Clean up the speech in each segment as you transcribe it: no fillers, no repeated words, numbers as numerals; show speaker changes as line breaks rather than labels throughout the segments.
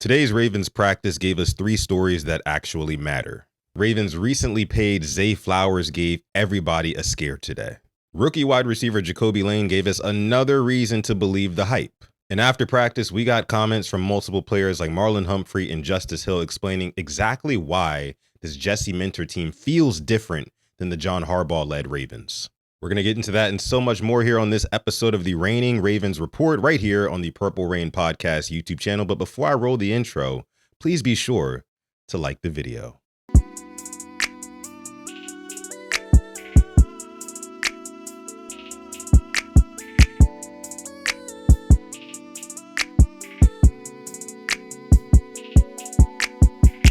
Today's Ravens practice gave us 3 stories that actually matter. Ravens recently paid Zay Flowers gave everybody a scare today. Rookie wide receiver Jacobe Lane gave us another reason to believe the hype. And after practice, we got comments from multiple players like Marlon Humphrey and Justice Hill explaining exactly why this Jesse Minter team feels different than the John Harbaugh-led Ravens. We're going to get into that and so much more here on this episode of the Reigning Ravens Report right here on the Purple Rain Podcast YouTube channel. But before I roll the intro, please be sure to like the video.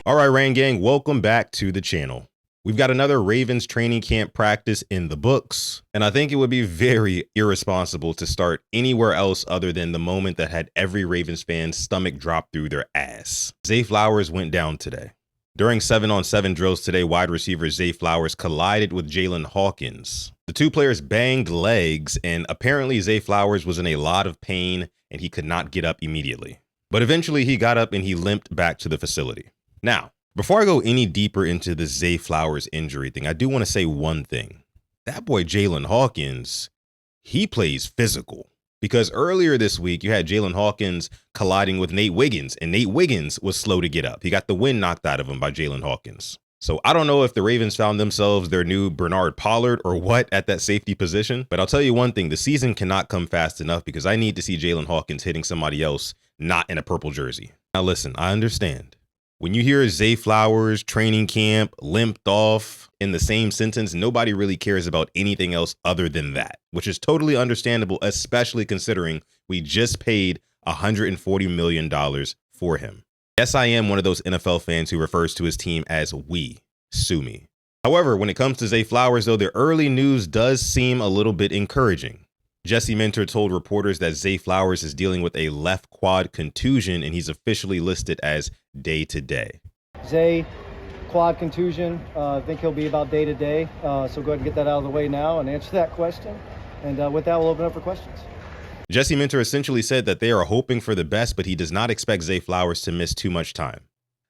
All right, Rain Gang, welcome back to the channel. We've got another Ravens training camp practice in the books, and I think it would be very irresponsible to start anywhere else other than the moment that had every Ravens fan's stomach drop through their ass. Zay Flowers went down today. During 7-on-7 drills today, wide receiver Zay Flowers collided with Jalen Hawkins. The two players banged legs, and apparently Zay Flowers was in a lot of pain and he could not get up immediately. But eventually he got up and he limped back to the facility. Now, before I go any deeper into the Zay Flowers injury thing, I do want to say one thing. That boy Jalen Hawkins, he plays physical. Because earlier this week, you had Jalen Hawkins colliding with Nate Wiggins, and Nate Wiggins was slow to get up. He got the wind knocked out of him by Jalen Hawkins. So I don't know if the Ravens found themselves their new Bernard Pollard or what at that safety position, but I'll tell you one thing, the season cannot come fast enough because I need to see Jalen Hawkins hitting somebody else not in a purple jersey. Now listen, I understand. When you hear Zay Flowers, training camp, limped off in the same sentence, nobody really cares about anything else other than that, which is totally understandable, especially considering we just paid $140 million for him. Yes, I am one of those NFL fans who refers to his team as we. Sue me. However, when it comes to Zay Flowers, though, the early news does seem a little bit encouraging. Jesse Minter told reporters that Zay Flowers is dealing with a left quad contusion and he's officially listed as day-to-day.
Zay, quad contusion, I think he'll be about day-to-day. So go ahead and get that out of the way now and answer that question. And with that, we'll open up for questions.
Jesse Minter essentially said that they are hoping for the best, but he does not expect Zay Flowers to miss too much time.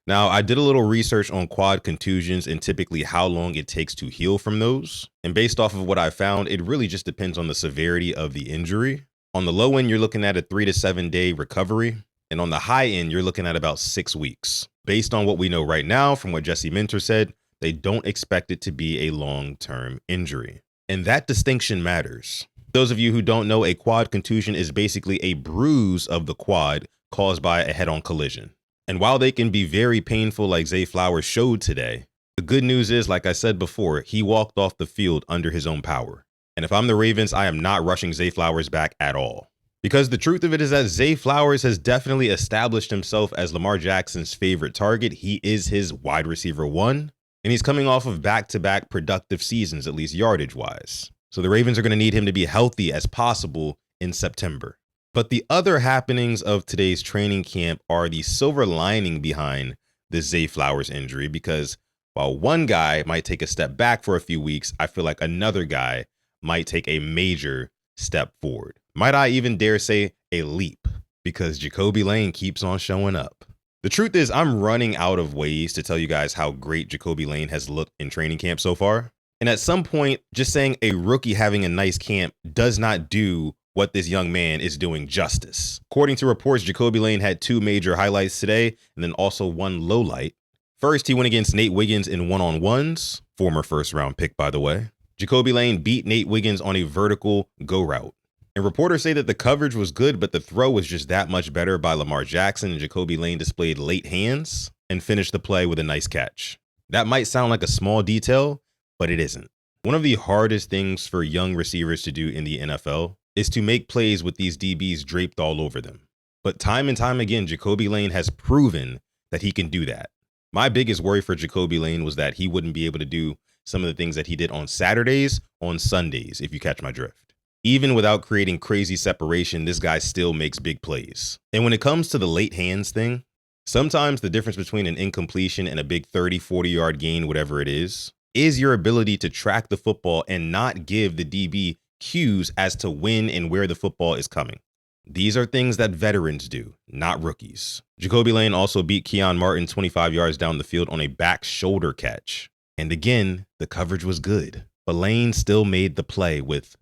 Now, I did a little research on quad contusions and typically how long it takes to heal from those. And based off of what I found, it really just depends on the severity of the injury. On the low end, you're looking at a 3 to 7 day recovery. And on the high end, you're looking at about 6 weeks. Based on what we know right now, from what Jesse Minter said, they don't expect it to be a long-term injury. And that distinction matters. Those of you who don't know, a quad contusion is basically a bruise of the quad caused by a head-on collision. And while they can be very painful like Zay Flowers showed today, the good news is, like I said before, he walked off the field under his own power. And if I'm the Ravens, I am not rushing Zay Flowers back at all. Because the truth of it is that Zay Flowers has definitely established himself as Lamar Jackson's favorite target. He is his wide receiver one, and he's coming off of back-to-back productive seasons, at least yardage-wise. So the Ravens are going to need him to be healthy as possible in September. But the other happenings of today's training camp are the silver lining behind the Zay Flowers injury, because while one guy might take a step back for a few weeks, I feel like another guy might take a major step forward. Might I even dare say a leap, because Jacobe Lane keeps on showing up. The truth is, I'm running out of ways to tell you guys how great Jacobe Lane has looked in training camp so far. And at some point, just saying a rookie having a nice camp does not do what this young man is doing justice. According to reports, Jacobe Lane had 2 major highlights today and then also 1 low light. First, he went against Nate Wiggins in one-on-ones, former first-round pick, by the way. Jacobe Lane beat Nate Wiggins on a vertical go route. And reporters say that the coverage was good, but the throw was just that much better by Lamar Jackson, and Jacobe Lane displayed late hands and finished the play with a nice catch. That might sound like a small detail, but it isn't. One of the hardest things for young receivers to do in the NFL is to make plays with these DBs draped all over them. But time and time again, Jacobe Lane has proven that he can do that. My biggest worry for Jacobe Lane was that he wouldn't be able to do some of the things that he did on Saturdays, on Sundays, if you catch my drift. Even without creating crazy separation, this guy still makes big plays. And when it comes to the late hands thing, sometimes the difference between an incompletion and a big 30, 40-yard gain, whatever it is your ability to track the football and not give the DB cues as to when and where the football is coming. These are things that veterans do, not rookies. Jacobe Lane also beat Keon Martin 25 yards down the field on a back shoulder catch. And again, the coverage was good, but Lane still made the play with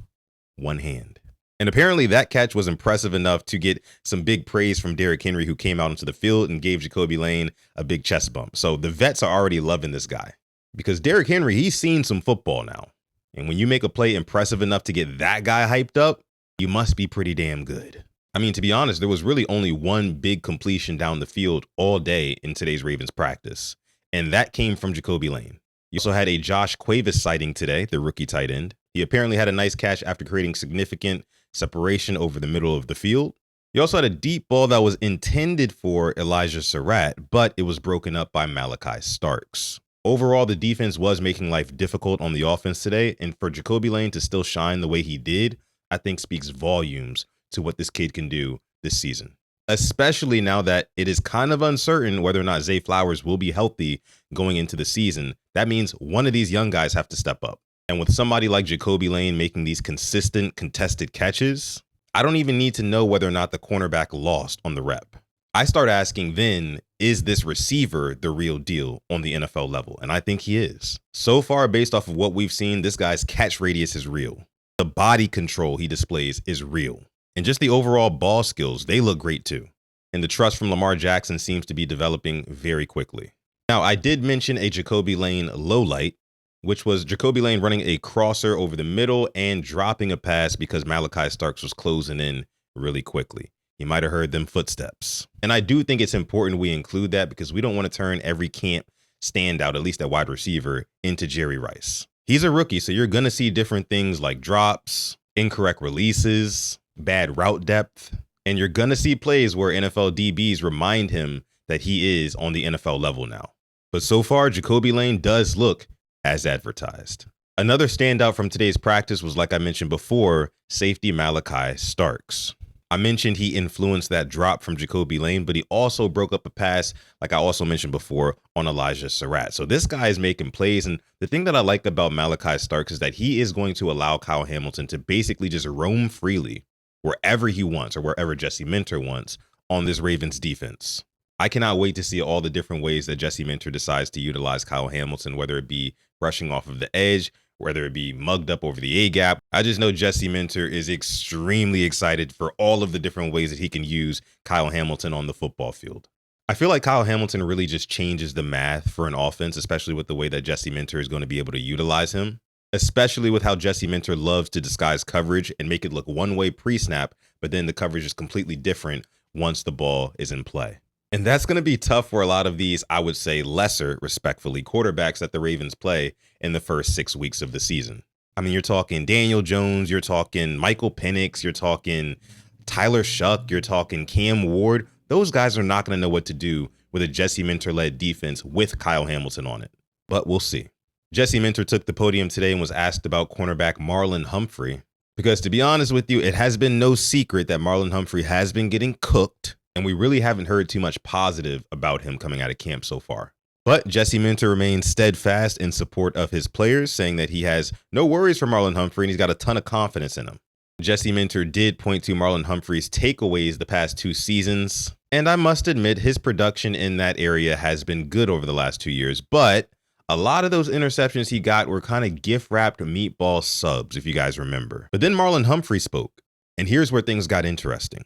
one hand. And apparently that catch was impressive enough to get some big praise from Derrick Henry, who came out into the field and gave Jacobe Lane a big chest bump. So the vets are already loving this guy because Derrick Henry, he's seen some football now. And when you make a play impressive enough to get that guy hyped up, you must be pretty damn good. I mean, to be honest, there was really only one big completion down the field all day in today's Ravens practice, and that came from Jacobe Lane. You also had a Josh Cuevas sighting today, the rookie tight end. He apparently had a nice catch after creating significant separation over the middle of the field. He also had a deep ball that was intended for Elijah Surratt, but it was broken up by Malachi Starks. Overall, the defense was making life difficult on the offense today, and for Jacobe Lane to still shine the way he did, I think speaks volumes to what this kid can do this season, especially now that it is kind of uncertain whether or not Zay Flowers will be healthy going into the season. That means one of these young guys have to step up. And with somebody like Jacobe Lane making these consistent contested catches, I don't even need to know whether or not the cornerback lost on the rep. I start asking then, is this receiver the real deal on the NFL level? And I think he is. So far, based off of what we've seen, this guy's catch radius is real. The body control he displays is real. And just the overall ball skills, they look great too. And the trust from Lamar Jackson seems to be developing very quickly. Now, I did mention a Jacobe Lane lowlight, which was Jacobe Lane running a crosser over the middle and dropping a pass because Malachi Starks was closing in really quickly. You might have heard them footsteps. And I do think it's important we include that because we don't want to turn every camp standout, at least at wide receiver, into Jerry Rice. He's a rookie, so you're going to see different things like drops, incorrect releases, bad route depth, and you're going to see plays where NFL DBs remind him that he is on the NFL level now. But so far, Jacobe Lane does look as advertised. Another standout from today's practice was, like I mentioned before, safety Malachi Starks. I mentioned he influenced that drop from Jacobe Lane, but he also broke up a pass, like I also mentioned before, on Elijah Surratt. So this guy is making plays, and the thing that I like about Malachi Starks is that he is going to allow Kyle Hamilton to basically just roam freely wherever he wants or wherever Jesse Minter wants on this Ravens defense. I cannot wait to see all the different ways that Jesse Minter decides to utilize Kyle Hamilton, whether it be rushing off of the edge, whether it be mugged up over the A-gap. I just know Jesse Minter is extremely excited for all of the different ways that he can use Kyle Hamilton on the football field. I feel like Kyle Hamilton really just changes the math for an offense, especially with the way that Jesse Minter is going to be able to utilize him, especially with how Jesse Minter loves to disguise coverage and make it look one way pre-snap, but then the coverage is completely different once the ball is in play. And that's going to be tough for a lot of these, I would say, lesser, respectfully, quarterbacks that the Ravens play in the first 6 weeks of the season. I mean, you're talking Daniel Jones, you're talking Michael Penix, you're talking Tyler Shuck, you're talking Cam Ward. Those guys are not going to know what to do with a Jesse Minter-led defense with Kyle Hamilton on it. But we'll see. Jesse Minter took the podium today and was asked about cornerback Marlon Humphrey. Because to be honest with you, it has been no secret that Marlon Humphrey has been getting cooked, and we really haven't heard too much positive about him coming out of camp so far. But Jesse Minter remains steadfast in support of his players, saying that he has no worries for Marlon Humphrey and he's got a ton of confidence in him. Jesse Minter did point to Marlon Humphrey's takeaways the past 2 seasons, and I must admit his production in that area has been good over the last 2 years, but a lot of those interceptions he got were kind of gift-wrapped meatball subs, if you guys remember. But then Marlon Humphrey spoke, and here's where things got interesting.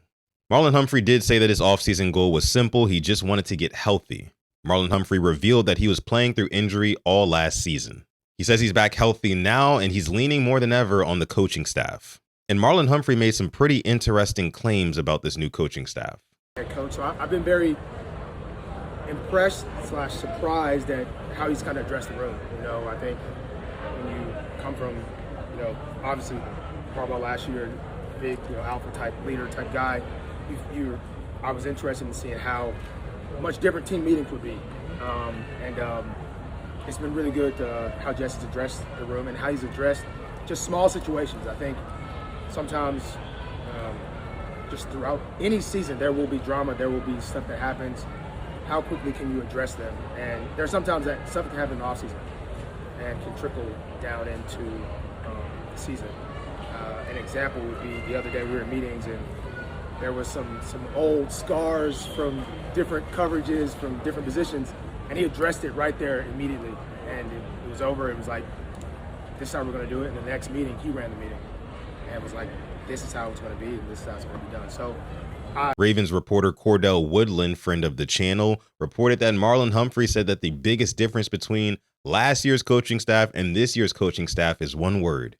Marlon Humphrey did say that his offseason goal was simple. He just wanted to get healthy. Marlon Humphrey revealed that he was playing through injury all last season. He says he's back healthy now, and he's leaning more than ever on the coaching staff. And Marlon Humphrey made some pretty interesting claims about this new coaching staff.
Coach, so I've been very impressed / surprised at how he's kind of addressed the room. You know, I think when you come from, you know, obviously Harbaugh last year, big, you know, alpha type leader type guy. I was interested in seeing how much different team meetings would be, and it's been really good how Jesse's addressed the room and how he's addressed just small situations. I think sometimes just throughout any season there will be drama, there will be stuff that happens. How quickly can you address them? And there's sometimes that stuff can happen in the off season and can trickle down into the season. An example would be the other day we were in meetings and there was some old scars from different coverages, from different positions, and he addressed it right there immediately. And it was over. It was like, this is how we're going to do it. And the next meeting, he ran the meeting. And it was like, this is how it's going to be, and this is how it's going to be done. So,
Ravens reporter Cordell Woodland, friend of the channel, reported that Marlon Humphrey said that the biggest difference between last year's coaching staff and this year's coaching staff is one word: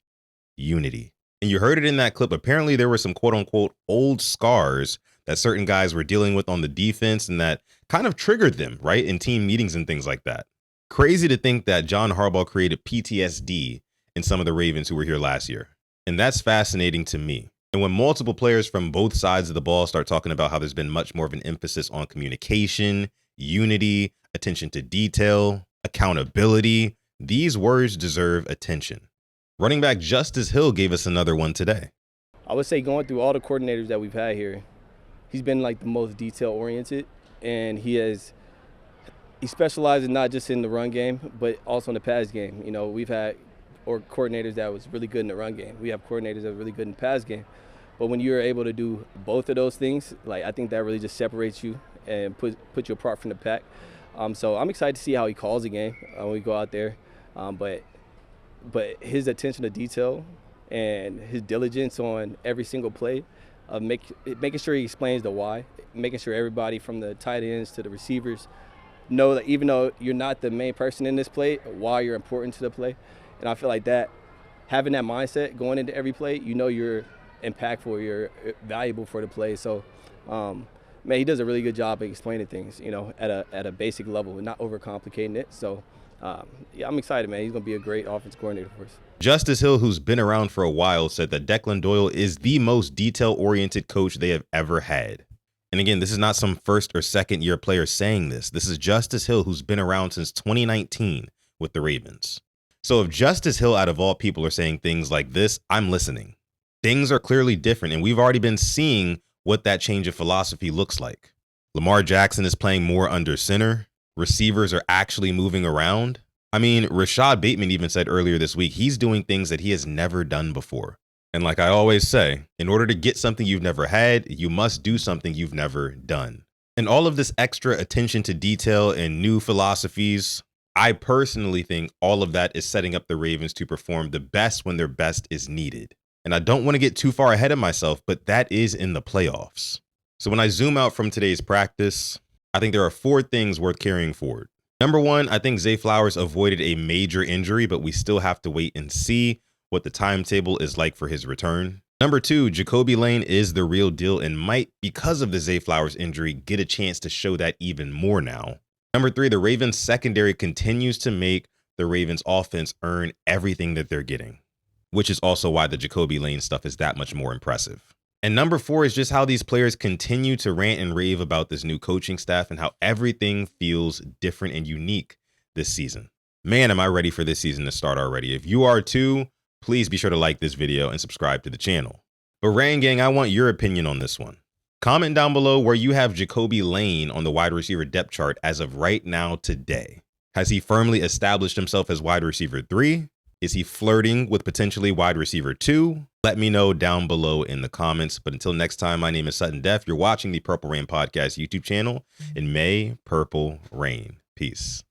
unity. And you heard it in that clip. Apparently there were some quote unquote old scars that certain guys were dealing with on the defense, and that kind of triggered them, right, in team meetings and things like that. Crazy to think that John Harbaugh created PTSD in some of the Ravens who were here last year. And that's fascinating to me. And when multiple players from both sides of the ball start talking about how there's been much more of an emphasis on communication, unity, attention to detail, accountability, these words deserve attention. Running back Justice Hill gave us another one today.
I would say going through all the coordinators that we've had here, he's been like the most detail oriented, and he specializes not just in the run game, but also in the pass game. You know, we've had coordinators that was really good in the run game. We have coordinators that are really good in the pass game. But when you're able to do both of those things, like, I think that really just separates you and put you apart from the pack. So I'm excited to see how he calls the game when we go out there. But his attention to detail and his diligence on every single play, making sure he explains the why, making sure everybody from the tight ends to the receivers know that even though you're not the main person in this play, why you're important to the play. And I feel like that, having that mindset going into every play, you know you're impactful, you're valuable for the play. So, man, he does a really good job of explaining things, you know, at a basic level and not overcomplicating it. So, yeah, I'm excited, man. He's going to be a great offensive coordinator for us.
Justice Hill, who's been around for a while, said that Declan Doyle is the most detail-oriented coach they have ever had. And again, this is not some first or second year player saying this. This is Justice Hill, who's been around since 2019 with the Ravens. So if Justice Hill, out of all people, are saying things like this, I'm listening. Things are clearly different, and we've already been seeing what that change of philosophy looks like. Lamar Jackson is playing more under center. Receivers are actually moving around. I mean, Rashad Bateman even said earlier this week, he's doing things that he has never done before. And like I always say, in order to get something you've never had, you must do something you've never done. And all of this extra attention to detail and new philosophies, I personally think all of that is setting up the Ravens to perform the best when their best is needed. And I don't want to get too far ahead of myself, but that is in the playoffs. So when I zoom out from today's practice, I think there are 4 things worth carrying forward. Number 1, I think Zay Flowers avoided a major injury, but we still have to wait and see what the timetable is like for his return. Number 2, Jacobe Lane is the real deal and might, because of the Zay Flowers injury, get a chance to show that even more now. Number 3, the Ravens secondary continues to make the Ravens offense earn everything that they're getting, which is also why the Jacobe Lane stuff is that much more impressive. And number 4 is just how these players continue to rant and rave about this new coaching staff and how everything feels different and unique this season. Man, am I ready for this season to start already. If you are too, please be sure to like this video and subscribe to the channel. But Rain Gang, I want your opinion on this one. Comment down below where you have Jacobe Lane on the wide receiver depth chart as of right now today. Has he firmly established himself as wide receiver 3? Is he flirting with potentially wide receiver 2? Let me know down below in the comments. But until next time, my name is Sutton Def. You're watching the Purple Rain Podcast YouTube channel, and may purple rain. Peace.